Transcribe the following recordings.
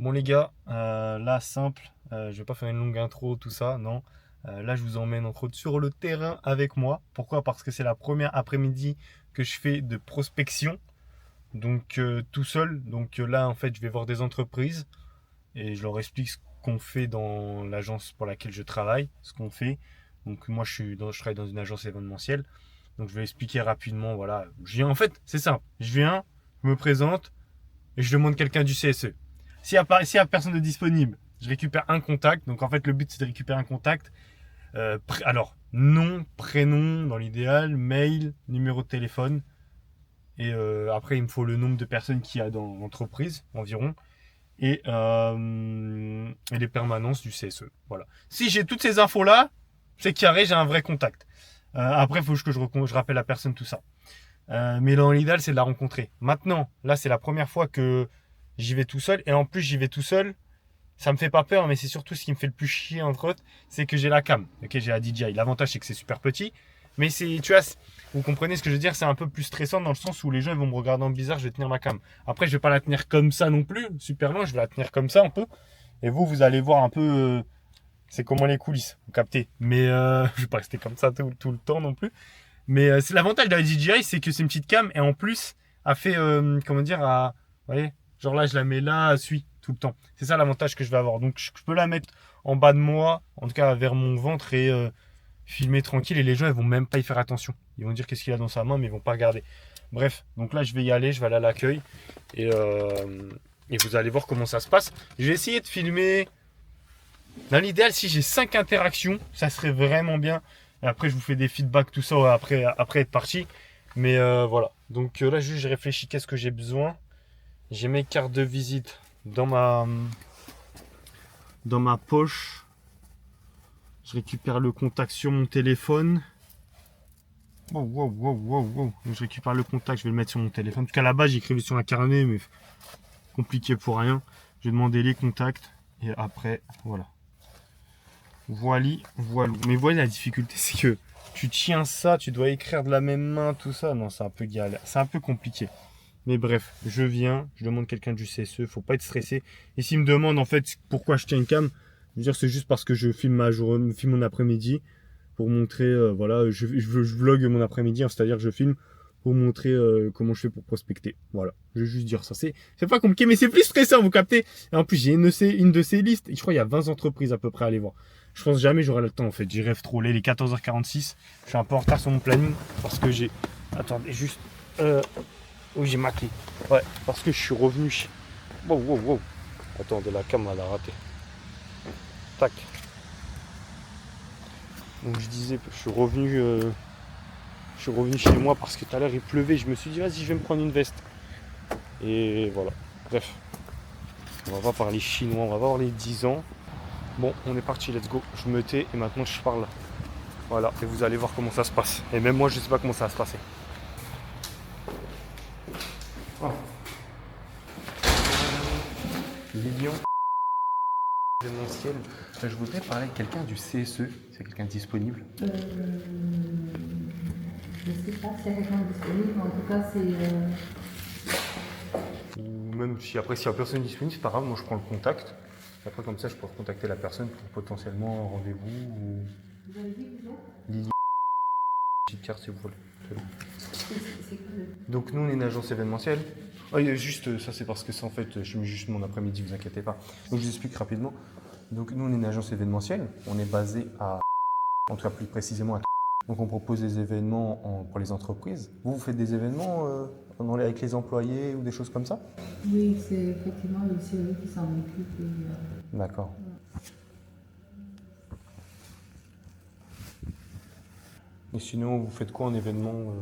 Bon les gars, là simple, je vais pas faire une longue intro, tout ça, non. Là je vous emmène entre autres sur le terrain avec moi. Pourquoi? Parce que c'est la première après-midi que je fais de prospection, donc tout seul. Donc là en fait je vais voir des entreprises et je leur explique ce qu'on fait dans l'agence pour laquelle je travaille, ce qu'on fait. Donc moi je travaille dans une agence événementielle, donc je vais expliquer rapidement, voilà. Je viens en fait, c'est simple, je viens, je me présente et je demande quelqu'un du CSE. S'il y a personne de disponible, je récupère un contact. Donc en fait, le but c'est de récupérer un contact. Alors, nom, prénom dans l'idéal, mail, numéro de téléphone. Et après, il me faut le nombre de personnes qu'il y a dans l'entreprise environ. Et les permanences du CSE. Voilà. Si j'ai toutes ces infos-là, c'est carré, j'ai un vrai contact. Après, il faut que je rappelle la personne, tout ça. Mais dans l'idéal, c'est de la rencontrer. Maintenant, là, c'est la première fois que j'y vais tout seul. Et en plus, j'y vais tout seul. Ça me fait pas peur, mais c'est surtout ce qui me fait le plus chier, entre autres, c'est que j'ai la cam. Ok, j'ai la DJI. L'avantage, c'est que c'est super petit. Mais c'est, tu vois, vous comprenez ce que je veux dire, c'est un peu plus stressant dans le sens où les gens ils vont me regarder en bizarre, je vais tenir ma cam. Après, je vais pas la tenir comme ça non plus, super loin, je vais la tenir comme ça un peu. Et vous allez voir un peu, c'est comment les coulisses, vous captez. Mais je vais pas rester comme ça tout le temps non plus. Mais c'est l'avantage de la DJI, c'est que c'est une petite cam et en plus, a fait, comment dire, vous voyez, genre là, je la mets là, elle suit tout le temps. C'est ça l'avantage que je vais avoir. Donc, je peux la mettre en bas de moi, en tout cas vers mon ventre et filmer tranquille. Et les gens, ils vont même pas y faire attention. Ils vont dire qu'est-ce qu'il a dans sa main, mais ils vont pas regarder. Bref, donc là, je vais y aller, je vais aller à l'accueil et vous allez voir comment ça se passe. Je vais essayer de filmer. Dans l'idéal, si j'ai 5 interactions, ça serait vraiment bien. Et après, je vous fais des feedbacks, tout ça, après être parti. Mais voilà. Donc là, juste, je réfléchis qu'est-ce que j'ai besoin. J'ai mes cartes de visite dans ma poche. Je récupère le contact sur mon téléphone. Wow, wow, wow, wow, wow. Je récupère le contact, je vais le mettre sur mon téléphone. En tout cas, là-bas, j'écrivais sur un carnet, mais compliqué pour rien. Je vais demander les contacts. Et après, voilà. Voili, voilou. Mais voilà, la difficulté, c'est que tu tiens ça, tu dois écrire de la même main, tout ça. Non, c'est un peu galère. C'est un peu compliqué. Mais bref, je viens, je demande quelqu'un du CSE, faut pas être stressé. Et s'il me demande en fait pourquoi je tiens une cam, je veux dire c'est juste parce que je filme filme mon après-midi pour montrer, voilà, je vlog mon après-midi, hein, c'est-à-dire que je filme pour montrer comment je fais pour prospecter. Voilà, je vais juste dire ça. C'est pas compliqué, mais c'est plus stressant, vous captez. Et en plus, j'ai une de ces listes, et je crois qu'il y a 20 entreprises à peu près à aller voir. Je pense jamais j'aurai le temps en fait, j'y rêve trop. Là, il est 14h46, je suis un peu en retard sur mon planning parce que j'ai... Attendez, juste... Oui, j'ai ma clé. Ouais, parce que je suis revenu. Wow, wow, wow. Attendez, la cam, elle a raté. Tac. Donc je disais, je suis revenu chez moi parce que tout à l'heure il pleuvait. Je me suis dit, vas-y, je vais me prendre une veste. Et voilà. Bref, on va pas parler chinois, on va voir les 10 ans. Bon, on est parti, let's go. Je me tais et maintenant je parle. Voilà, et vous allez voir comment ça se passe. Et même moi, je sais pas comment ça va se passer. Oh. Lilian. Événementiel. Je voudrais parler avec quelqu'un du CSE. C'est quelqu'un disponible? Je ne sais pas s'il y a quelqu'un de disponible, mais en tout cas, c'est. Ou même si après, s'il n'y a personne disponible, c'est pas grave, moi je prends le contact. Et après, comme ça, je peux contacter la personne pour potentiellement un rendez-vous ou. Vous avez dit que vous êtes Lily, petite carte si vous voulez. C'est quoi le. Donc, nous, on est une agence événementielle. Ah, il y a juste, ça, c'est parce que c'est en fait, je mets juste mon après-midi, vous inquiétez pas. Donc, je vous explique rapidement. Donc, nous, on est une agence événementielle. On est basé à. En tout cas, plus précisément à. Donc, on propose des événements pour les entreprises. Vous faites des événements avec les employés ou des choses comme ça? Oui, c'est effectivement le CE qui s'en occupe. D'accord. Et sinon, vous faites quoi en événement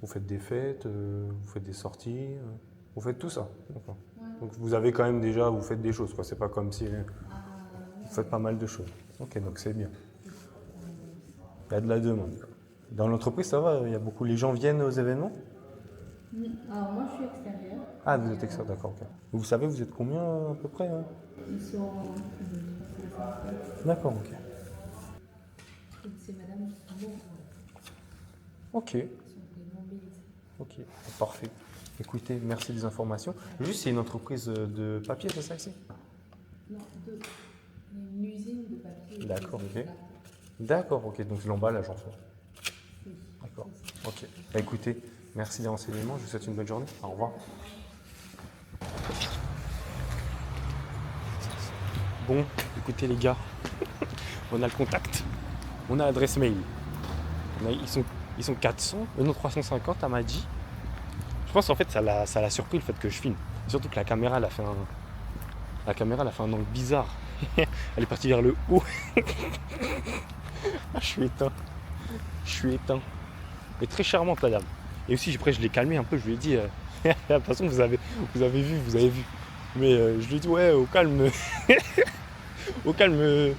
Vous faites des fêtes, vous faites des sorties, vous faites tout ça. D'accord. Donc vous avez quand même déjà, vous faites des choses, quoi. C'est pas comme si vous faites pas mal de choses. Ok, donc c'est bien. Il y a de la demande. Dans l'entreprise, ça va, il y a beaucoup. Les gens viennent aux événements? Alors, moi, je suis extérieure. Ah, vous êtes extérieur, d'accord, ok. Vous savez, vous êtes combien à peu près hein? Ils sont. D'accord, ok. C'est madame qui Ok, sont mobilisés. ok, parfait. Écoutez, merci des informations. Juste, c'est une entreprise de papier, c'est ça ici? Non, une usine de papier. D'accord, ok. D'accord, ok. Donc l'emballage en fait. Oui. D'accord, ok. Bah, écoutez, merci des renseignements. Je vous souhaite une bonne journée. Au revoir. Bon, écoutez les gars, on a le contact, on a l'adresse mail. Ils sont 400, non 350, elle m'a dit. Je pense en fait ça l'a surpris le fait que je filme. Surtout que la caméra elle a fait un angle bizarre. Elle est partie vers le haut. Ah, je suis éteint. Mais très charmante la dame. Et aussi après je l'ai calmé un peu, je lui ai dit de toute façon vous avez vu. Mais je lui ai dit ouais au calme. Au calme, je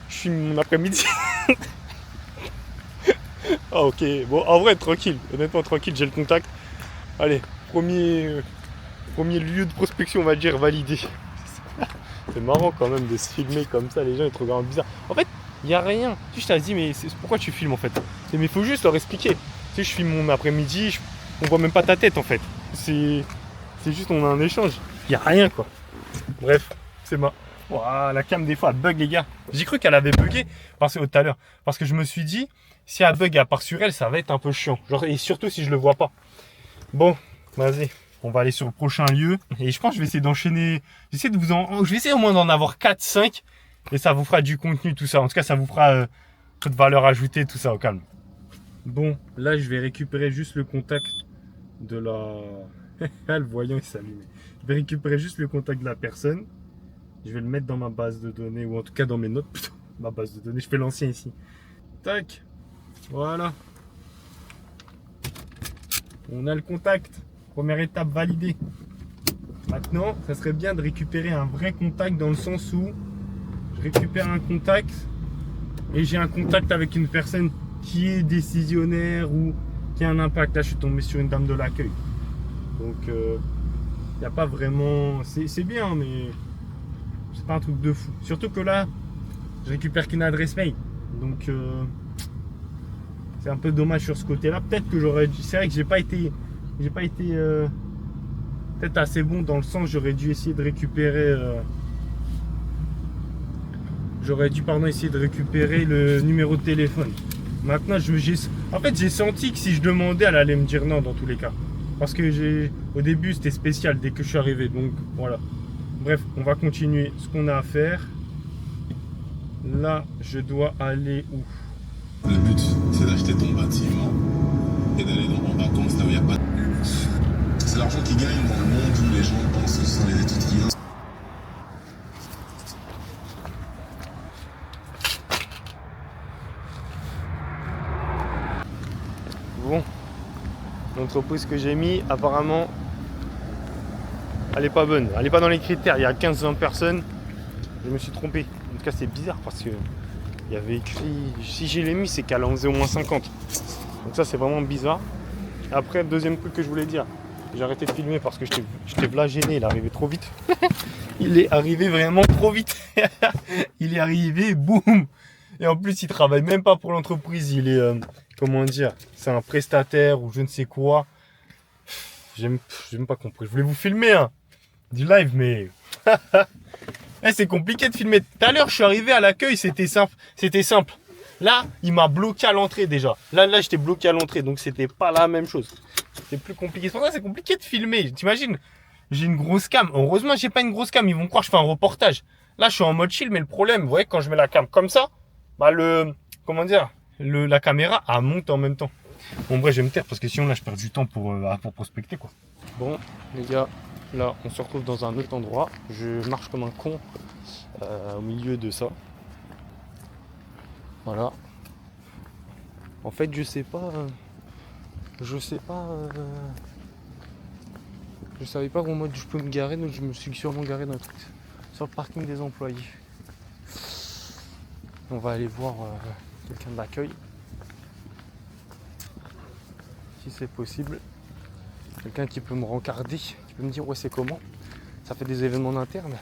filme mon après-midi. Ah ok, bon en vrai tranquille, honnêtement tranquille, j'ai le contact. Allez, premier lieu de prospection on va dire validé. C'est marrant quand même de se filmer comme ça, les gens ils te regardent bizarre. En fait, il n'y a rien. Tu sais, je t'ai dit mais pourquoi tu filmes en fait? Mais il faut juste leur expliquer. Tu sais, je filme mon après-midi, on voit même pas ta tête en fait. C'est juste on a un échange. Il n'y a rien quoi. Bref, c'est ma... Ouah, la cam des fois elle bug les gars. J'ai cru qu'elle avait bugué tout à l'heure. Parce que je me suis dit, si elle bug à part sur elle, ça va être un peu chiant. Genre, et surtout si je le vois pas. Bon, vas-y. On va aller sur le prochain lieu. Et je pense que je vais essayer d'enchaîner. Je vais essayer au moins d'en avoir 4, 5. Et ça vous fera du contenu, tout ça. En tout cas, ça vous fera toute valeur ajoutée, tout ça au calme. Bon, là je vais récupérer juste le contact de la... Ah, le voyant il s'allume. Je vais récupérer juste le contact de la personne. Je vais le mettre dans ma base de données, ou en tout cas dans mes notes, plutôt. Ma base de données, je fais l'ancien ici. Tac, voilà. On a le contact. Première étape validée. Maintenant, ça serait bien de récupérer un vrai contact dans le sens où je récupère un contact et j'ai un contact avec une personne qui est décisionnaire ou qui a un impact. Là, je suis tombé sur une dame de l'accueil. Donc, il n'y a pas vraiment... C'est bien, mais... c'est pas un truc de fou. Surtout que là, je récupère qu'une adresse mail. Donc, c'est un peu dommage sur ce côté-là. Peut-être que j'aurais dû... C'est vrai que j'ai pas été peut-être assez bon dans le sens j'aurais dû essayer de récupérer... essayer de récupérer le numéro de téléphone. Maintenant, en fait, j'ai senti que si je demandais, elle allait me dire non dans tous les cas. Parce que au début, c'était spécial dès que je suis arrivé. Donc, voilà. Bref, on va continuer ce qu'on a à faire. Là, je dois aller où? Le but, c'est d'acheter ton bâtiment et d'aller en vacances là où il n'y a pas de... C'est l'argent qui gagne dans le monde où les gens pensent que ce sont les études qui... Bon, l'entreprise que j'ai mis, apparemment, elle est pas bonne. Elle est pas dans les critères. Il y a 15-20 personnes. Je me suis trompé. En tout cas, c'est bizarre parce que il y avait écrit... Si je l'ai mis, c'est qu'elle en faisait au moins 50. Donc ça, c'est vraiment bizarre. Après, deuxième truc que je voulais dire. J'ai arrêté de filmer parce que j'étais là gêné. Il est arrivé trop vite. Il est arrivé vraiment trop vite. Il est arrivé, boum. Et en plus, il travaille même pas pour l'entreprise. Il est... comment dire, c'est un prestataire ou je ne sais quoi. J'ai même pas compris. Je voulais vous filmer du live, mais c'est compliqué de filmer. Tout à l'heure, je suis arrivé à l'accueil, c'était simple. Là, il m'a bloqué à l'entrée déjà. Là, j'étais bloqué à l'entrée, donc c'était pas la même chose. C'était plus compliqué. C'est pour ça que c'est compliqué de filmer. T'imagines, j'ai une grosse cam. Heureusement, j'ai pas une grosse cam. Ils vont croire que je fais un reportage. Là, je suis en mode chill, mais le problème, vous voyez, quand je mets la cam comme ça, bah la caméra elle monte en même temps. Bon bref, je vais me taire parce que sinon là je perds du temps pour prospecter quoi. Bon les gars, là on se retrouve dans un autre endroit. Je marche comme un con au milieu de ça. Voilà. En fait je sais pas. Je savais pas comment je peux me garer, donc je me suis sûrement garé dans le truc. Sur le parking des employés. On va aller voir quelqu'un de l'accueil. Si c'est possible. Quelqu'un qui peut me rencarder, qui peut me dire ouais c'est comment. Ça fait des événements internes.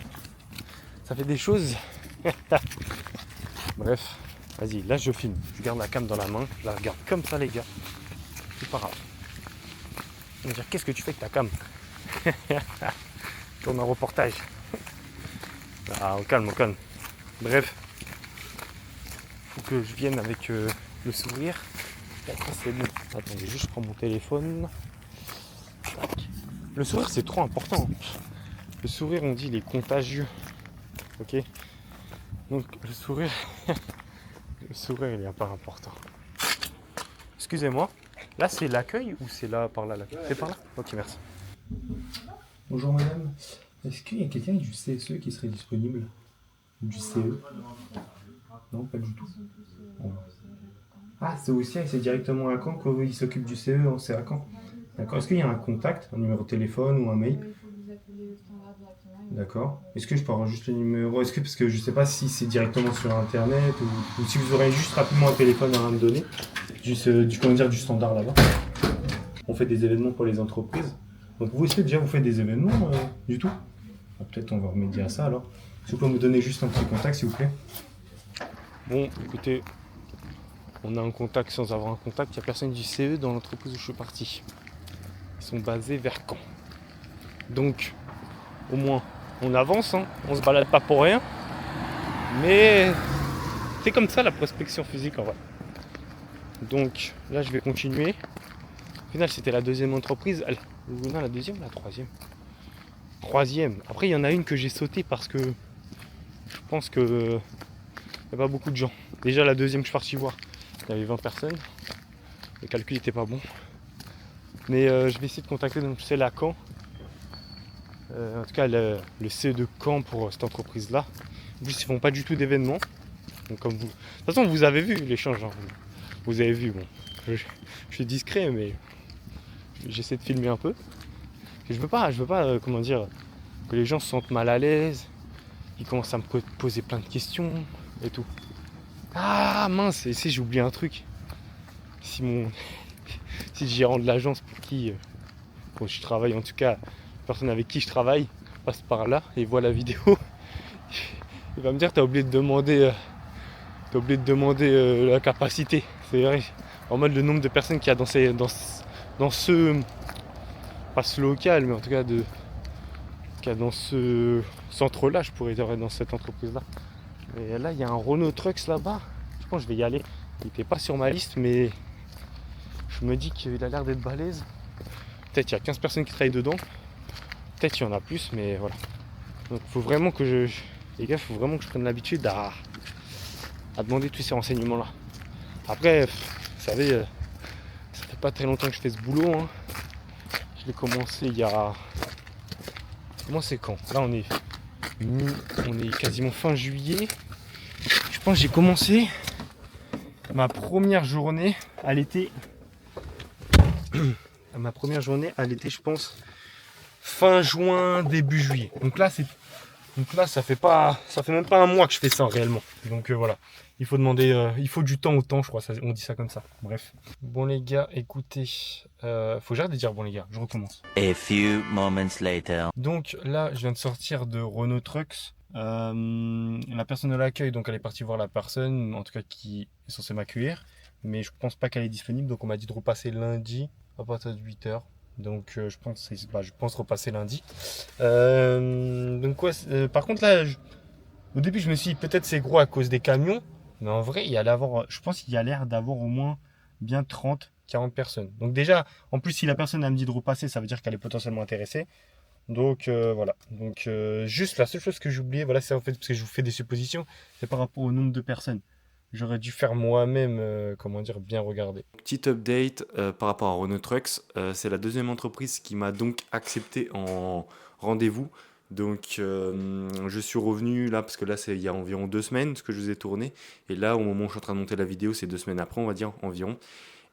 Ça fait des choses. Bref, vas-y, là je filme. Je garde la cam dans la main. Je la regarde comme ça les gars. C'est pas grave. Ils vont me dire, qu'est-ce que tu fais avec ta cam? Tourne un reportage. Ah, au calme, au calme. Bref. Faut que je vienne avec le sourire. Et après, c'est bon. Attendez, juste prendre mon téléphone. Tac. Le sourire, c'est trop important. Le sourire, on dit, il est contagieux. Ok? Donc, le sourire, le sourire, il est pas important. Excusez-moi. Là, c'est l'accueil ou c'est là, par là, l'accueil? C'est par là? Ok, merci. Bonjour madame, est-ce qu'il y a quelqu'un du CSE qui serait disponible? Ou du CE? Non, pas du tout. Bon. Ah, c'est aussi, c'est directement à Caen qu'il s'occupe du CE, c'est à Caen. D'accord. Est-ce qu'il y a un contact, un numéro de téléphone ou un mail? Il faut vous appeler au standard directement. D'accord. Est-ce que je peux avoir juste le numéro? Est-ce que, parce que je sais pas si c'est directement sur internet ou si vous aurez juste rapidement un téléphone à me donner, juste du standard là-bas. On fait des événements pour les entreprises. Donc vous aussi déjà vous faites des événements du tout? Ah, peut-être on va remédier à ça alors. Si vous pouvez me donner juste un petit contact s'il vous plaît. Bon, écoutez, on a un contact sans avoir un contact. Il n'y a personne du CE dans l'entreprise où je suis parti. Ils sont basés vers Caen. Donc, au moins, on avance, hein. On se balade pas pour rien. Mais c'est comme ça la prospection physique en vrai. Donc là, je vais continuer. Au final, c'était la deuxième entreprise. Non, la deuxième ou la troisième? Troisième. Après, il y en a une que j'ai sautée parce que je pense que il n'y a pas beaucoup de gens. Déjà, la deuxième que je suis parti voir, il y avait 20 personnes. Le calcul n'était pas bon. Mais je vais essayer de contacter donc celle à Caen. En tout cas, le CE de Caen pour cette entreprise-là. En plus, ils font pas du tout d'événements. Donc, comme vous... De toute façon, vous avez vu l'échange. Hein. Vous avez vu, bon. Je suis discret, mais j'essaie de filmer un peu. Je veux pas comment dire, que les gens se sentent mal à l'aise. Ils commencent à me poser plein de questions et tout. Ah mince, et si j'ai oublié un truc. Si le gérant de l'agence pour qui je travaille, en tout cas, la personne avec qui je travaille, passe par là et voit la vidéo, il va me dire t'as oublié de demander la capacité. C'est vrai, en mode le nombre de personnes qu'il y a dans ce pas ce local, mais en tout cas dans ce centre-là, je pourrais dire, dans cette entreprise-là. Et là, il y a un Renault Trucks là-bas. Je pense que je vais y aller. Il n'était pas sur ma liste, mais je me dis qu'il a l'air d'être balèze. Peut-être il y a 15 personnes qui travaillent dedans. Peut-être il y en a plus, mais voilà. Donc faut vraiment que les gars, faut vraiment que je prenne l'habitude à demander tous ces renseignements-là. Après, vous savez, ça fait pas très longtemps que je fais ce boulot. Hein. Je l'ai commencé il y a... Comment c'est quand? Là on est quasiment fin juillet. Je pense que j'ai commencé ma première journée à l'été. Je pense fin juin, début juillet. Donc là ça fait même pas un mois que je fais ça réellement. Donc voilà. Il faut du temps au temps, je crois, on dit ça comme ça. Bref. Bon les gars, écoutez, faut que j'arrête de dire bon les gars, je recommence. A few moments later. Donc là, je viens de sortir de Renault Trucks. La personne de l'accueil, donc elle est partie voir la personne, en tout cas qui est censée m'accueillir. Mais je pense pas qu'elle est disponible, donc on m'a dit de repasser lundi à partir de 8h. Donc je pense repasser lundi. Donc ouais, par contre là, au début je me suis dit peut-être c'est gros à cause des camions. Mais en vrai, je pense qu'il y a l'air d'avoir au moins bien 30-40 personnes. Donc déjà, en plus si la personne elle me dit de repasser, ça veut dire qu'elle est potentiellement intéressée. Donc voilà. Donc juste la seule chose que j'ai oublié, voilà, c'est en fait parce que je vous fais des suppositions, c'est par rapport au nombre de personnes. J'aurais dû faire moi-même, bien regarder. Petite update par rapport à Renault Trucks. C'est la deuxième entreprise qui m'a donc accepté en rendez-vous. Donc je suis revenu là, parce que là c'est il y a environ 2 semaines ce que je vous ai tourné. Et là au moment où je suis en train de monter la vidéo, c'est 2 semaines après on va dire environ.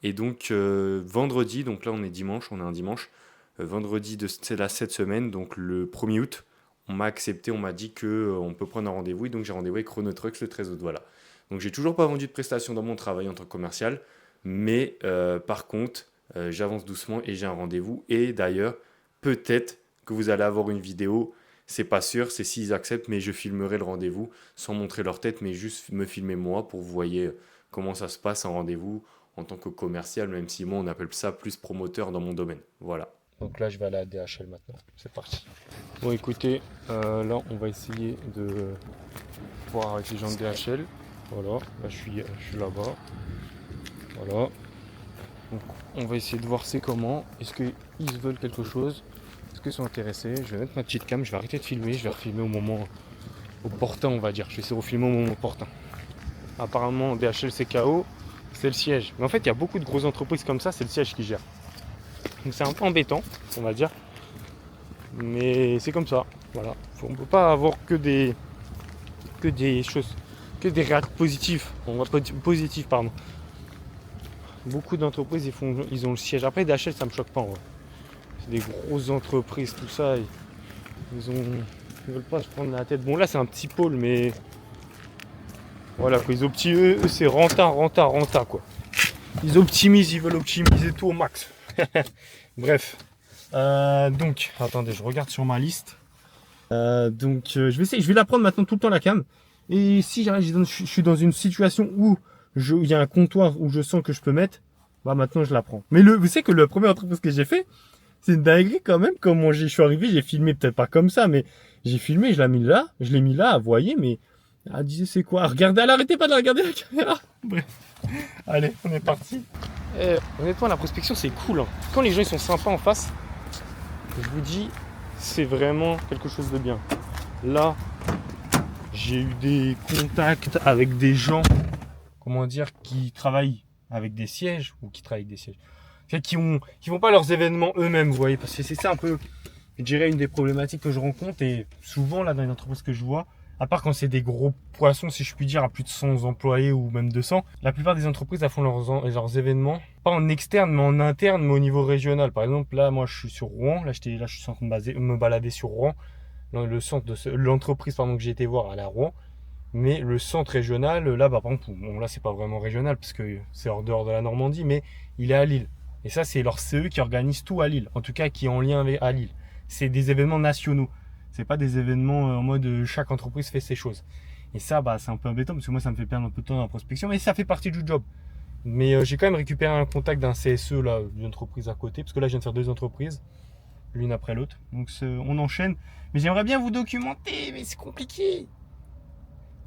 Et donc vendredi, donc là on est un dimanche. Vendredi de cette semaine, donc le 1er août, on m'a accepté, on m'a dit qu'on peut prendre un rendez-vous. Et donc j'ai rendez-vous avec Renault Trucks le 13 août, voilà. Donc j'ai toujours pas vendu de prestations dans mon travail en tant que commercial. Mais par contre, j'avance doucement et j'ai un rendez-vous. Et d'ailleurs, peut-être que vous allez avoir une vidéo. C'est pas sûr, c'est s'ils acceptent, mais je filmerai le rendez-vous sans montrer leur tête, mais juste me filmer moi pour que vous voyez comment ça se passe un rendez-vous en tant que commercial, même si moi on appelle ça plus promoteur dans mon domaine. Voilà. Donc là, je vais aller à DHL maintenant. C'est parti. Bon, écoutez, là, on va essayer de voir avec les gens de DHL. Voilà, là, je suis là-bas. Voilà. Donc, on va essayer de voir c'est comment. Est-ce qu'ils veulent quelque chose? Est-ce qu'ils sont intéressés? Je vais mettre ma petite cam, je vais arrêter de filmer. Je vais refilmer au moment opportun, on va dire. Je vais essayer de refilmer au moment opportun. Apparemment, DHL, c'est KO. C'est le siège. Mais en fait, il y a beaucoup de grosses entreprises comme ça, c'est le siège qui gère. Donc c'est un peu embêtant, on va dire. Mais c'est comme ça. Voilà. On ne peut pas avoir que des choses, que des réactions positives. On va pas positif, pardon. Beaucoup d'entreprises, ils ont le siège. Après, DHL, ça me choque pas. C'est des grosses entreprises, tout ça. Ils veulent pas se prendre la tête. Bon, là, c'est un petit pôle, mais voilà, quoi. Ils optimisent, eux, c'est renta, quoi. Ils optimisent, ils veulent optimiser tout au max. Bref. Donc, attendez, je regarde sur ma liste. Je vais la prendre maintenant tout le temps la cam. Et si je suis dans une situation où il y a un comptoir où je sens que je peux mettre, bah maintenant je la prends. Mais vous savez que la première entreprise que j'ai fait, c'est une dinguerie quand même. Comment je suis arrivé, j'ai filmé peut-être pas comme ça, mais j'ai filmé, je l'ai mis là, vous voyez, mais elle disait c'est quoi? Regardez, elle arrêtait pas de regarder la caméra. Bref. Allez, on est parti. Honnêtement, la prospection c'est cool. Hein. Quand les gens ils sont sympas en face, je vous dis, c'est vraiment quelque chose de bien. Là, j'ai eu des contacts avec des gens, comment dire, qui travaillent avec des sièges ou qui travaillent avec des sièges. Qui vont pas à leurs événements eux-mêmes, vous voyez, parce que c'est ça un peu, je dirais, une des problématiques que je rencontre. Et souvent, là, dans les entreprises que je vois, à part quand c'est des gros poissons, si je puis dire, à plus de 100 employés ou même 200, la plupart des entreprises, elles font leurs événements, pas en externe, mais en interne, mais au niveau régional. Par exemple, là, moi, je suis sur Rouen. Là, je suis en train de me balader sur Rouen. Le centre de l'entreprise, pardon, que j'ai été voir, elle est à Rouen. Mais le centre régional, là, bah, par exemple, bon, là, c'est pas vraiment régional, parce que c'est hors dehors de la Normandie, mais il est à Lille. Et ça, c'est leur CE qui organise tout à Lille. En tout cas, qui est en lien avec à Lille. C'est des événements nationaux. C'est pas des événements en mode chaque entreprise fait ses choses. Et ça, bah, c'est un peu embêtant parce que moi, ça me fait perdre un peu de temps dans la prospection, mais ça fait partie du job. Mais j'ai quand même récupéré un contact d'un CSE, là, d'une entreprise à côté, parce que là, je viens de faire 2 entreprises, l'une après l'autre. Donc, on enchaîne. Mais j'aimerais bien vous documenter, mais c'est compliqué.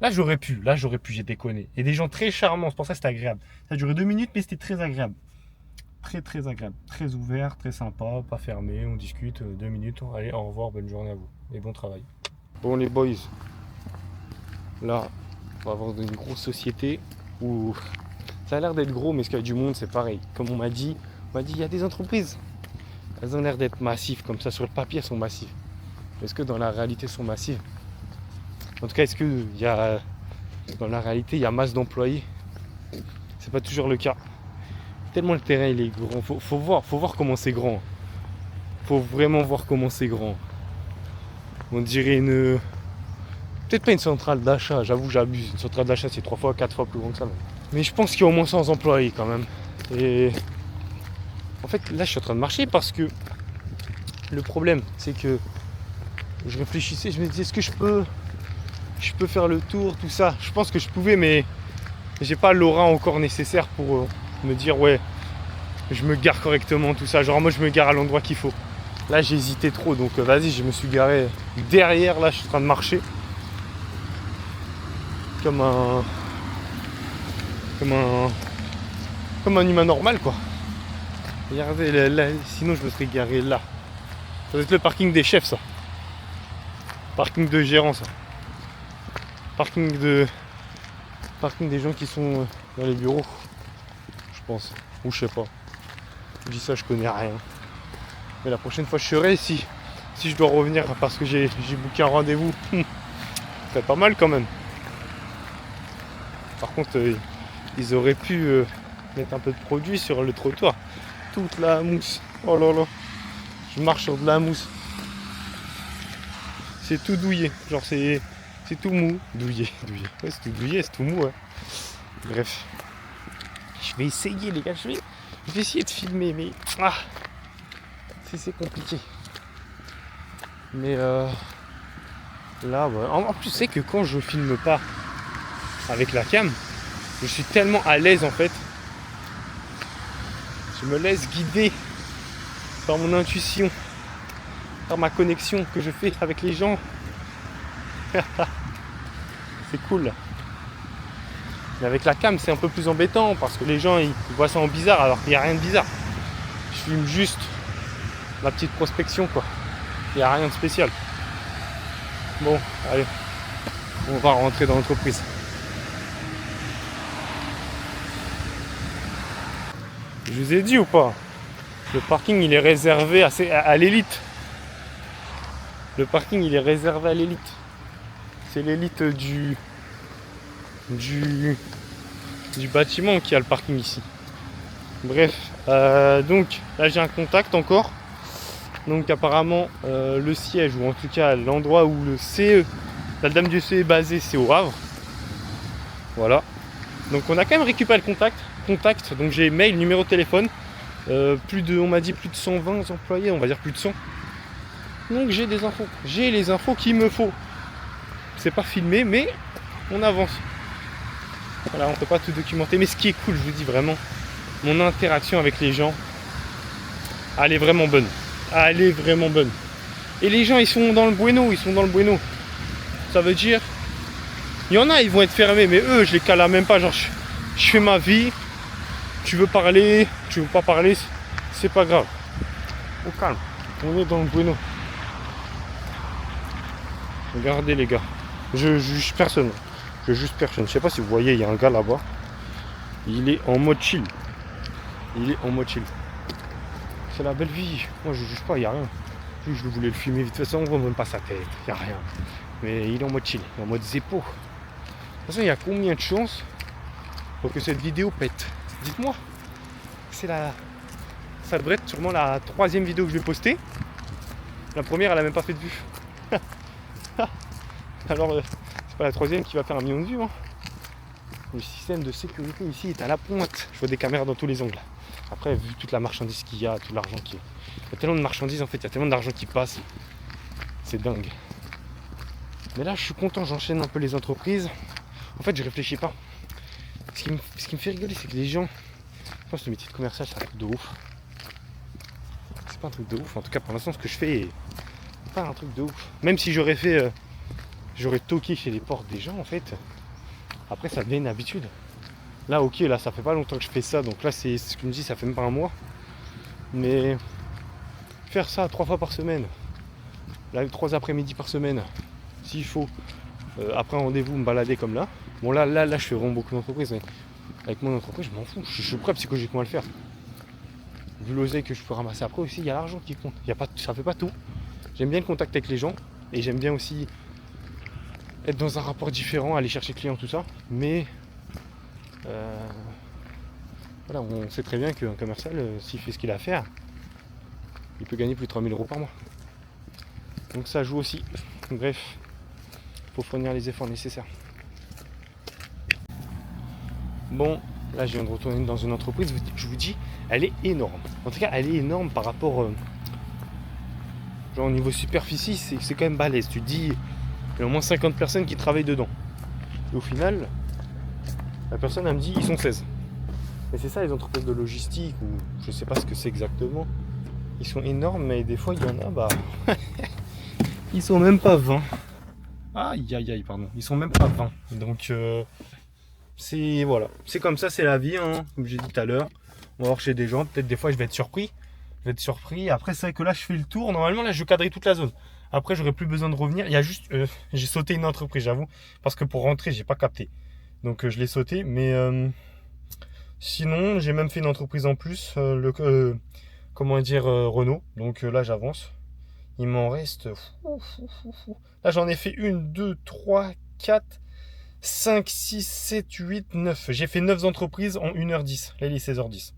Là, j'aurais pu, j'ai déconné. Et des gens très charmants, c'est pour ça que c'était agréable. Ça a duré 2 minutes, mais c'était très agréable. Très agréable, très ouvert, très sympa, pas fermé, on discute 2 minutes, allez, au revoir, bonne journée à vous et bon travail. Bon les boys, là on va avoir une grosse société où ça a l'air d'être gros, mais ce qu'il y a du monde c'est pareil. Comme on m'a dit il y a des entreprises, elles ont l'air d'être massives, comme ça sur le papier elles sont massives. Est-ce que dans la réalité elles sont massives? En tout cas, est-ce que dans la réalité il y a masse d'employés? C'est pas toujours le cas. Tellement le terrain il est grand, faut voir comment c'est grand. Faut vraiment voir comment c'est grand. On dirait peut-être pas une centrale d'achat, j'avoue j'abuse. Une centrale d'achat c'est 3 fois, 4 fois plus grand que ça. Mais je pense qu'il y a au moins 100 employés quand même. Et en fait là je suis en train de marcher parce que le problème c'est que je réfléchissais, je me disais est-ce que je peux faire le tour, tout ça. Je pense que je pouvais, mais j'ai pas l'aura encore nécessaire pour me dire ouais je me gare correctement, tout ça, genre moi je me gare à l'endroit qu'il faut. Là j'ai hésité trop, donc vas-y, je me suis garé derrière. Là je suis en train de marcher comme un humain normal quoi. Regardez là, sinon je me serais garé là. Ça doit être le parking des chefs, ça, parking de gérants, ça, parking des gens qui sont dans les bureaux, je pense, ou je sais pas. Je dis ça, je connais rien. Mais la prochaine fois je serai, si je dois revenir parce que j'ai booké un rendez-vous, c'est pas mal quand même. Par contre, ils auraient pu mettre un peu de produit sur le trottoir. Toute la mousse. Oh là là. Je marche sur de la mousse. C'est tout douillé. Genre c'est tout mou. Douillé. Ouais, c'est tout douillé, c'est tout mou. Ouais. Bref. Je vais essayer les gars. Je vais essayer de filmer, mais c'est compliqué. Mais là, ouais. En plus, c'est que quand je filme pas avec la cam, je suis tellement à l'aise en fait. Je me laisse guider par mon intuition, par ma connexion que je fais avec les gens. C'est cool. Mais avec la cam, c'est un peu plus embêtant parce que les gens ils voient ça en bizarre alors qu'il n'y a rien de bizarre. Je filme juste ma petite prospection quoi. Il n'y a rien de spécial. Bon, allez, on va rentrer dans l'entreprise. Je vous ai dit ou pas? Le parking il est réservé à l'élite. Le parking il est réservé à l'élite. C'est l'élite du bâtiment qui a le parking ici. Bref, donc là j'ai un contact encore. Donc apparemment le siège, ou en tout cas l'endroit où le CE, la dame du CE est basée, c'est au Havre. Voilà. Donc on a quand même récupéré le contact. Donc j'ai mail, numéro de téléphone. On m'a dit plus de 120 employés, on va dire plus de 100. Donc j'ai des infos. J'ai les infos qu'il me faut. C'est pas filmé, mais on avance. Voilà, on peut pas tout documenter. Mais ce qui est cool, je vous dis vraiment, mon interaction avec les gens, elle est vraiment bonne. Elle est vraiment bonne. Et les gens, ils sont dans le bueno. Ça veut dire, il y en a, ils vont être fermés, mais eux, je les cale même pas. Genre, je fais ma vie. Tu veux parler, tu veux pas parler, c'est pas grave. Au calme, on est dans le bueno. Regardez les gars, je juge personne. Je sais pas si vous voyez, il y a un gars là-bas. Il est en mode chill. C'est la belle vie. Moi je juge pas, il n'y a rien. Je voulais le filmer vite fait, ça on voit même pas sa tête, il n'y a rien. Mais il est en mode chill, en mode zépo. De toute façon, il y a combien de chances pour que cette vidéo pète? Dites-moi. Ça devrait être sûrement la 3e vidéo que je vais poster. La première, elle a même pas fait de vue. Alors, c'est pas la 3e qui va faire 1 million de vues. Hein. Le système de sécurité ici est à la pointe. Je vois des caméras dans tous les angles. Après, vu toute la marchandise qu'il y a, tout l'argent qui est... Il y a tellement de marchandises en fait, il y a tellement d'argent qui passe. C'est dingue. Mais là, je suis content, j'enchaîne un peu les entreprises. En fait, je réfléchis pas. Ce qui me fait rigoler, c'est que les gens... Je pense que le métier de commercial, c'est un truc de ouf. C'est pas un truc de ouf. En tout cas, pour l'instant, ce que je fais est pas un truc de ouf. Même si j'aurais fait... j'aurais toqué chez les portes des gens, en fait. Après, ça devient une habitude. Là, ok, là, ça fait pas longtemps que je fais ça. Donc là, c'est ce que je me dis, ça fait même pas un mois. Mais faire ça 3 fois par semaine, là, 3 après-midi par semaine, s'il faut, après un rendez-vous, me balader comme là. Bon, là, je fais vraiment beaucoup d'entreprises. Mais avec mon entreprise, je m'en fous. Je suis prêt psychologiquement à le faire. Vu l'oseille que je peux ramasser après aussi, il y a l'argent qui compte. Ça fait pas tout. J'aime bien le contact avec les gens. Et j'aime bien aussi être dans un rapport différent, aller chercher clients, tout ça. Mais voilà, on sait très bien qu'un commercial, s'il fait ce qu'il a à faire, il peut gagner plus de 3 000 € par mois. Donc ça joue aussi. Bref, il faut fournir les efforts nécessaires. Bon, là je viens de retourner dans une entreprise, je vous dis, elle est énorme. En tout cas, elle est énorme par rapport... genre au niveau superficie, c'est quand même balèze. Tu te dis, il y a au moins 50 personnes qui travaillent dedans. Et au final, la personne elle me dit, ils sont 16. Et c'est ça les entreprises de logistique, ou je sais pas ce que c'est exactement. Ils sont énormes, mais des fois il y en a, bah... ils sont même pas 20. Aïe, pardon. Ils sont même pas 20. Donc... c'est voilà, c'est comme ça, c'est la vie, hein. Comme j'ai dit tout à l'heure. On va voir chez des gens, peut-être des fois je vais être surpris. Après c'est vrai que là je fais le tour. Normalement là je cadre toute la zone. Après j'aurais plus besoin de revenir. Il y a juste, j'ai sauté une entreprise, j'avoue, parce que pour rentrer j'ai pas capté. Donc je l'ai sauté. Mais sinon j'ai même fait une entreprise en plus, Renault. Donc là j'avance. Il m'en reste. Là j'en ai fait 1, 2, 3, 4. 5, 6, 7, 8, 9. J'ai fait 9 entreprises en 1h10. Là, il est 16h10.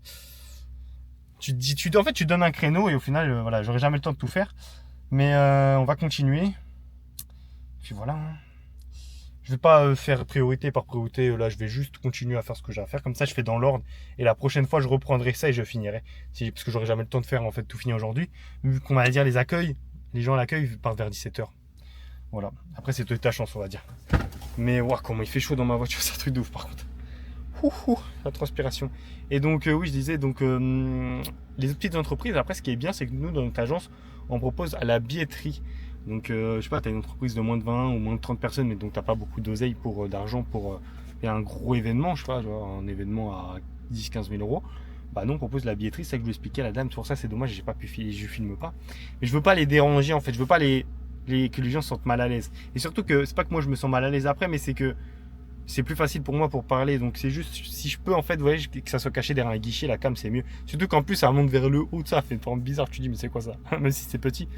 En fait, tu donnes un créneau et au final, voilà, j'aurai jamais le temps de tout faire. Mais on va continuer. Puis voilà. Hein. Je vais pas faire priorité par priorité. Là, je vais juste continuer à faire ce que j'ai à faire. Comme ça, je fais dans l'ordre. Et la prochaine fois, je reprendrai ça et je finirai. Parce que j'aurai jamais le temps de faire, en fait, tout finir aujourd'hui. Vu qu'on va dire les accueils. Les gens à l'accueil partent vers 17h. Voilà. Après, c'est toute ta chance, on va dire. Mais wow, comment il fait chaud dans ma voiture, c'est un truc de ouf par contre. la transpiration. Et donc, oui, je disais, donc, les petites entreprises, après, ce qui est bien, c'est que nous, dans notre agence, on propose à la billetterie. Donc, je sais pas, tu as une entreprise de moins de 20 ou moins de 30 personnes, mais donc tu n'as pas beaucoup d'oseille d'argent pour faire un gros événement, je sais pas, genre un événement à 10-15 000 euros. Bah non, on propose la billetterie, c'est ça que je lui expliquais à la dame. Pour ça, c'est dommage, j'ai pas pu filmer, je filme pas. Mais je veux pas les déranger, en fait, je veux pas que les gens se sentent mal à l'aise. Et surtout que c'est pas que moi je me sens mal à l'aise après, mais c'est que c'est plus facile pour moi pour parler. Donc c'est juste, si je peux en fait, vous voyez, que ça soit caché derrière un guichet, la cam c'est mieux. Surtout qu'en plus ça monte vers le haut, ça fait une forme bizarre. Tu te dis mais c'est quoi ça? Même si c'est petit.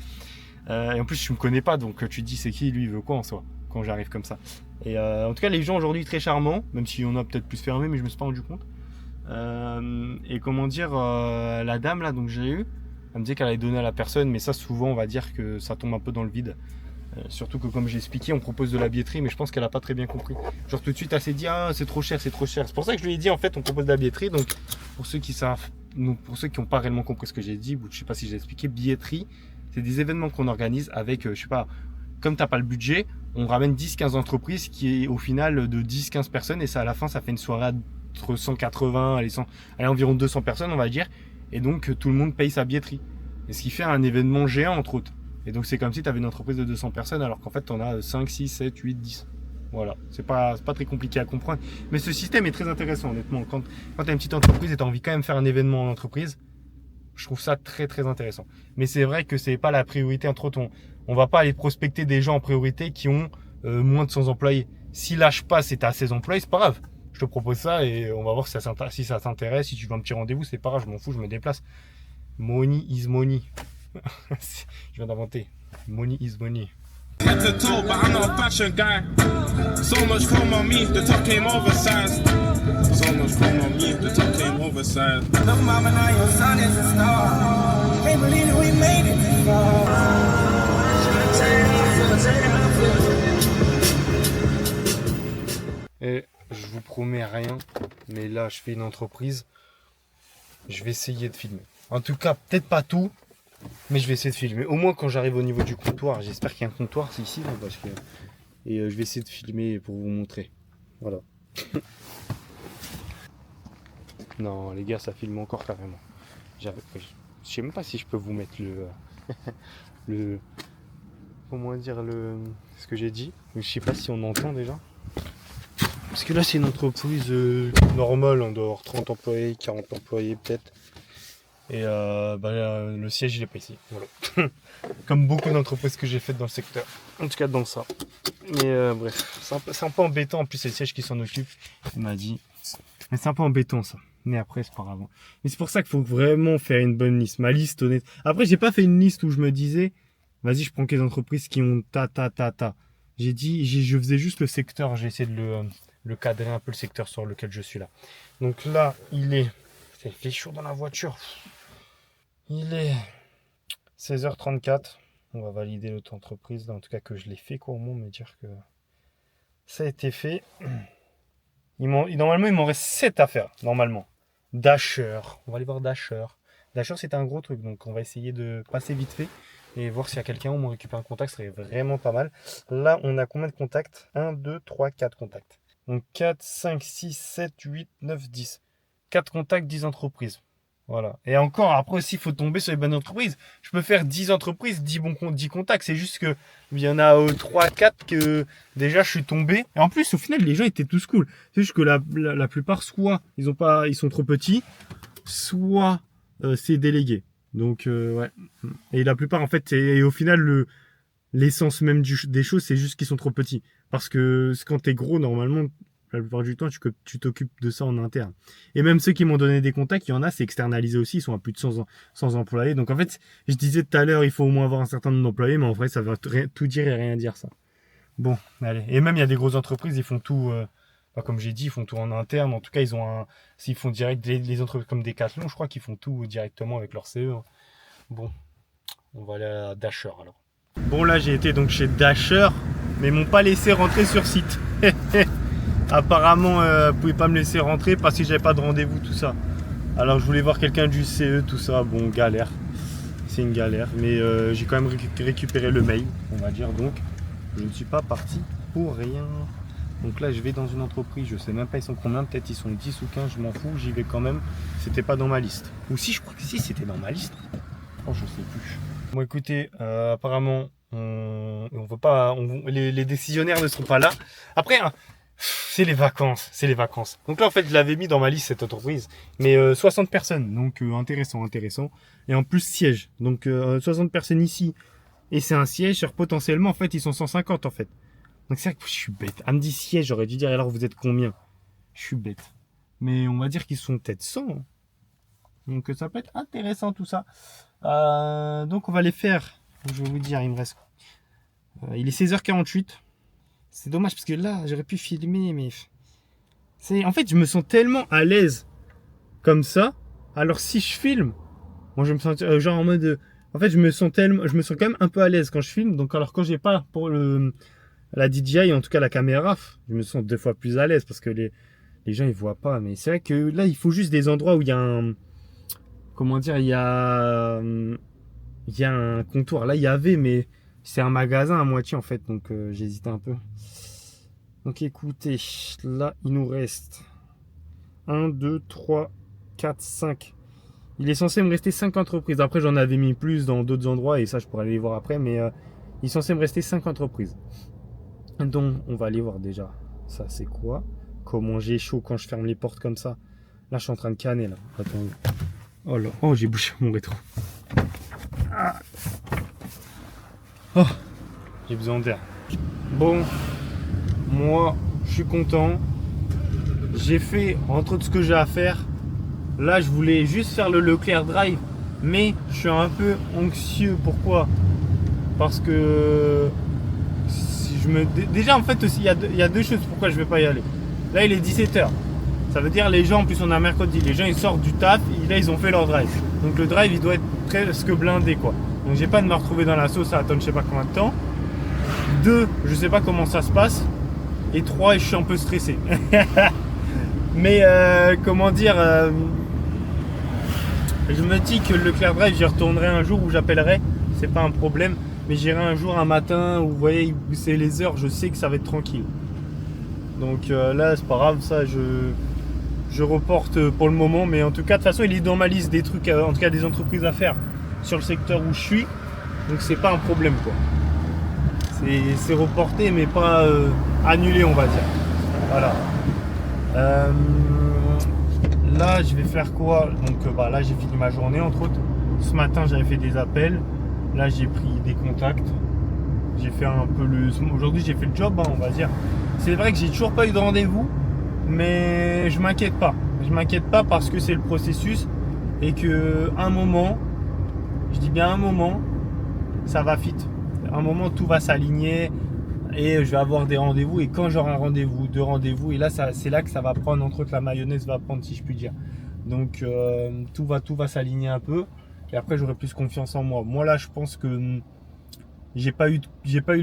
Et en plus je me connais pas, donc tu te dis c'est qui, lui il veut quoi en soi quand j'arrive comme ça. Et en tout cas les gens aujourd'hui très charmants, même si on a peut-être plus fermé, mais je me suis pas rendu compte. Et comment dire, la dame là, donc j'ai eu, elle me disait qu'elle allait donner à la personne, mais ça souvent on va dire que ça tombe un peu dans le vide. Surtout que comme j'ai expliqué, on propose de la billetterie, mais je pense qu'elle a pas très bien compris. Genre tout de suite elle s'est dit ah c'est trop cher, c'est trop cher. C'est pour ça que je lui ai dit en fait on propose de la billetterie. Donc pour ceux qui savent, pour ceux qui n'ont pas réellement compris ce que j'ai dit, ou je sais pas si j'ai expliqué, billetterie, c'est des événements qu'on organise avec, je sais pas, comme t'as pas le budget, on ramène 10-15 entreprises qui est au final de 10-15 personnes et ça à la fin ça fait une soirée entre 180 et environ 200 personnes on va dire, et donc tout le monde paye sa billetterie. Et ce qui fait un événement géant entre autres. Et donc c'est comme si tu avais une entreprise de 200 personnes alors qu'en fait tu en as 5, 6, 7, 8, 10. Voilà, c'est pas très compliqué à comprendre. Mais ce système est très intéressant honnêtement. Quand tu as une petite entreprise et tu as envie quand même de faire un événement en entreprise, je trouve ça très très intéressant. Mais c'est vrai que c'est pas la priorité. Entre autres, on va pas aller prospecter des gens en priorité qui ont moins de 100 employés. Si lâche pas, c'est à 16 employés, c'est pas grave. Je te propose ça et on va voir si ça t'intéresse. Si tu veux un petit rendez-vous, c'est pas grave, je m'en fous, je me déplace. Money is money. Je viens d'inventer. Money is money. Head to toe, but I'm not a fashion guy. So much chrome on me, the top came oversized. So much chrome on me, the top came oversized. Look, mama, now your son is a star. Can't believe that we made it this far. Et je vous promets rien, mais là je fais une entreprise. Je vais essayer de filmer. En tout cas, peut-être pas tout, mais je vais essayer de filmer. Au moins quand j'arrive au niveau du comptoir, j'espère qu'il y a un comptoir, c'est ici, là, parce que... Et je vais essayer de filmer pour vous montrer. Voilà. Non, les gars, ça filme encore carrément. Je sais même pas si je peux vous mettre comment dire, ce que j'ai dit. Je sais pas si on entend déjà. Parce que là, c'est une entreprise normale, on doit avoir 30 employés, 40 employés peut-être. Et le siège, il est pas ici. Voilà. Comme beaucoup d'entreprises que j'ai faites dans le secteur. En tout cas, dans ça. Mais bref, c'est un peu embêtant. En plus, c'est le siège qui s'en occupe. Il m'a dit. Mais c'est un peu embêtant, ça. Mais après, c'est pas grave. Mais c'est pour ça qu'il faut vraiment faire une bonne liste. Ma liste, honnête. Après, j'ai pas fait une liste où je me disais, vas-y, je prends que les entreprises qui ont ta. J'ai dit, je faisais juste le secteur. J'ai essayé de le cadrer un peu le secteur sur lequel je suis là. Donc là, il fait chaud dans la voiture. Il est 16h34. On va valider l'auto-entreprise. En tout cas, que je l'ai fait, quoi, au moins, me dire que ça a été fait. Normalement, il m'en reste 7 à faire, normalement. Dasher. On va aller voir Dasher. Dasher, c'était un gros truc, donc on va essayer de passer vite fait et voir s'il y a quelqu'un où on récupère un contact, ce serait vraiment pas mal. Là, on a combien de contacts? 1, 2, 3, 4 contacts. Donc 4, 5, 6, 7, 8, 9, 10. 4 contacts, 10 entreprises. Voilà. Et encore, après aussi, il faut tomber sur les bonnes entreprises. Je peux faire 10 entreprises, 10 contacts. C'est juste que il y en a 3, 4 que déjà je suis tombé. Et en plus, au final, les gens étaient tous cool. C'est juste que la plupart, soit ils sont trop petits, soit c'est délégué. Donc, ouais. Et la plupart, en fait, et au final, l'essence même des choses, c'est juste qu'ils sont trop petits. Parce que quand t'es gros, normalement, la plupart du temps, tu t'occupes de ça en interne. Et même ceux qui m'ont donné des contacts, il y en a, c'est externalisé aussi, ils sont à plus de 100 employés. Donc en fait, je disais tout à l'heure, il faut au moins avoir un certain nombre d'employés, mais en vrai, ça veut tout dire et rien dire, ça. Bon, allez. Et même, il y a des grosses entreprises, ils font tout, comme j'ai dit, ils font tout en interne. En tout cas, s'ils font direct, les entreprises comme Decathlon, je crois qu'ils font tout directement avec leur CE. Bon, on va aller à Dasher alors. Bon, là, j'ai été donc chez Dasher, mais ils m'ont pas laissé rentrer sur site. Apparemment, ne pouvait pas me laisser rentrer parce que j'avais pas de rendez-vous, tout ça. Alors je voulais voir quelqu'un du CE, tout ça. Bon, galère. C'est une galère. Mais j'ai quand même récupéré le mail, on va dire. Donc, je ne suis pas parti pour rien. Donc là, je vais dans une entreprise, je sais même pas ils sont combien, peut-être ils sont 10 ou 15, je m'en fous, j'y vais quand même. C'était pas dans ma liste. Ou si, je crois que si, c'était dans ma liste. Oh, je sais plus. Bon, écoutez, apparemment, on veut pas, les décisionnaires ne seront pas là. Après, c'est les vacances, c'est les vacances. Donc là, en fait, je l'avais mis dans ma liste, cette entreprise. Mais 60 personnes, donc intéressant. Et en plus, siège. Donc 60 personnes ici. Et c'est un siège, potentiellement, en fait, ils sont 150, en fait. Donc c'est vrai que je suis bête. Elle me dit siège, j'aurais dû dire alors vous êtes combien? Je suis bête. Mais on va dire qu'ils sont peut-être 100. Donc ça peut être intéressant tout ça. Donc on va les faire. Je vais vous dire, il me reste. Il est 16h48. C'est dommage parce que là j'aurais pu filmer, mais en fait je me sens tellement à l'aise comme ça. Alors si je filme, moi je me sens genre en mode. En fait je me sens quand même un peu à l'aise quand je filme. Donc alors quand j'ai pas pour la DJI, en tout cas la caméra, je me sens 2 fois plus à l'aise parce que les gens ils voient pas. Mais c'est vrai que là il faut juste des endroits où il y a un, comment dire, il y a un comptoir. Là il y avait, mais c'est un magasin à moitié en fait, donc j'hésitais un peu. Donc écoutez, là il nous reste 1, 2, 3, 4, 5. Il est censé me rester 5 entreprises. Après j'en avais mis plus dans d'autres endroits et ça je pourrais aller les voir après, mais il est censé me rester 5 entreprises. Donc on va aller voir déjà. Ça c'est quoi? Comment j'ai chaud quand je ferme les portes comme ça. Là je suis en train de canner là. Attends. Oh là. Oh j'ai bouché mon rétro. Ah. Oh, j'ai besoin d'air. Bon, moi je suis content. J'ai fait entre autres ce que j'ai à faire. Là je voulais juste faire le Leclerc Drive, mais je suis un peu anxieux. Pourquoi? Parce que déjà en fait aussi il y a 2 choses pourquoi je vais pas y aller. Là il est 17h. Ça veut dire les gens, en plus on a mercredi, les gens ils sortent du taf et là ils ont fait leur drive. Donc le drive il doit être presque blindé quoi. Donc j'ai pas de me retrouver dans la sauce à attendre je sais pas combien de temps. 2, je sais pas comment ça se passe. Et 3, je suis un peu stressé. Mais comment dire, je me dis que le Leclerc Drive j'y retournerai un jour où j'appellerai, c'est pas un problème. Mais j'irai un jour, un matin, où vous voyez, c'est les heures, je sais que ça va être tranquille. Donc là, c'est pas grave, ça, je reporte pour le moment. Mais en tout cas, de toute façon, il est dans ma liste des trucs, en tout cas des entreprises à faire sur le secteur où je suis. Donc c'est pas un problème, quoi. C'est reporté, mais pas annulé, on va dire. Voilà. Là, je vais faire quoi? Donc là, j'ai fini ma journée, entre autres. Ce matin, j'avais fait des appels. Là j'ai pris des contacts, j'ai fait un peu aujourd'hui j'ai fait le job on va dire. C'est vrai que j'ai toujours pas eu de rendez-vous, mais je m'inquiète pas parce que c'est le processus et que un moment, je dis bien un moment, ça va fit. Un moment tout va s'aligner et je vais avoir des rendez-vous et quand j'aurai un rendez-vous, 2 rendez-vous et là c'est là que ça va prendre, entre autres la mayonnaise va prendre si je puis dire. Donc tout va s'aligner un peu. Et après j'aurai plus confiance en moi. Moi là je pense que j'ai pas eu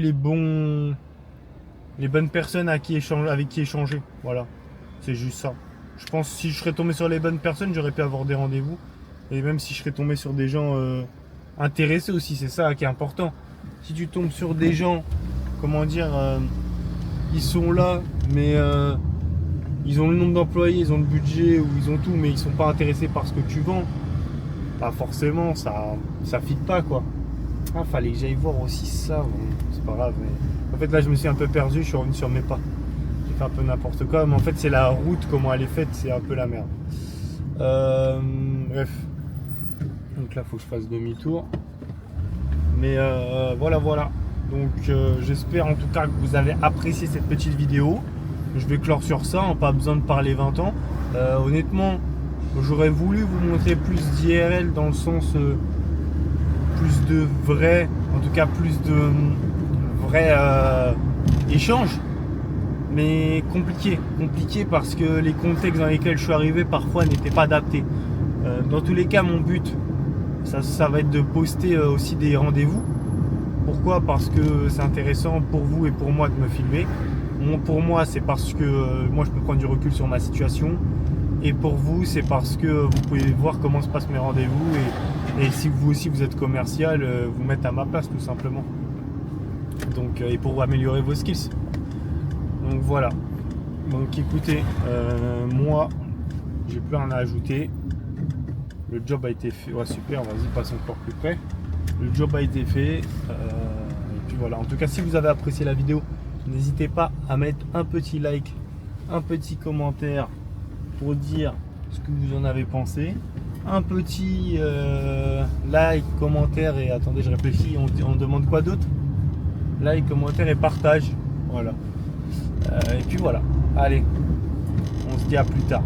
les bonnes personnes avec qui échanger. Voilà. C'est juste ça. Je pense que si je serais tombé sur les bonnes personnes, j'aurais pu avoir des rendez-vous. Et même si je serais tombé sur des gens intéressés aussi, c'est ça qui est important. Si tu tombes sur des gens, comment dire, ils sont là, mais ils ont le nombre d'employés, ils ont le budget, ou ils ont tout, mais ils sont pas intéressés par ce que tu vends. Pas forcément, ça fit pas quoi. Ah, fallait que j'aille voir aussi ça, bon, c'est pas grave. Mais... En fait là je me suis un peu perdu, je suis revenu sur mes pas. J'ai fait un peu n'importe quoi, mais en fait c'est la route, comment elle est faite, c'est un peu la merde. Bref. Donc là faut que je fasse demi-tour. Mais voilà. Donc j'espère en tout cas que vous avez apprécié cette petite vidéo. Je vais clore sur ça, pas besoin de parler 20 ans. Honnêtement, j'aurais voulu vous montrer plus d'IRL dans le sens plus de vrai, en tout cas plus de vrai échange, mais compliqué parce que les contextes dans lesquels je suis arrivé parfois n'étaient pas adaptés. Dans tous les cas, mon but, ça va être de poster aussi des rendez-vous. Pourquoi? Parce que c'est intéressant pour vous et pour moi de me filmer. Pour moi, c'est parce que moi je peux prendre du recul sur ma situation. Et pour vous, c'est parce que vous pouvez voir comment se passent mes rendez-vous et si vous aussi vous êtes commercial, vous mettre à ma place tout simplement. Donc, et pour améliorer vos skills. Donc voilà. Donc écoutez, moi, j'ai plus rien à ajouter. Le job a été fait. Ouais, super, vas-y, passe encore plus près. Le job a été fait. Et puis voilà. En tout cas, si vous avez apprécié la vidéo, n'hésitez pas à mettre un petit like, un petit commentaire pour dire ce que vous en avez pensé. Un petit like, commentaire et attendez, je réfléchis, on demande quoi d'autre? Like, commentaire et partage. Voilà. Et puis voilà. Allez, on se dit à plus tard.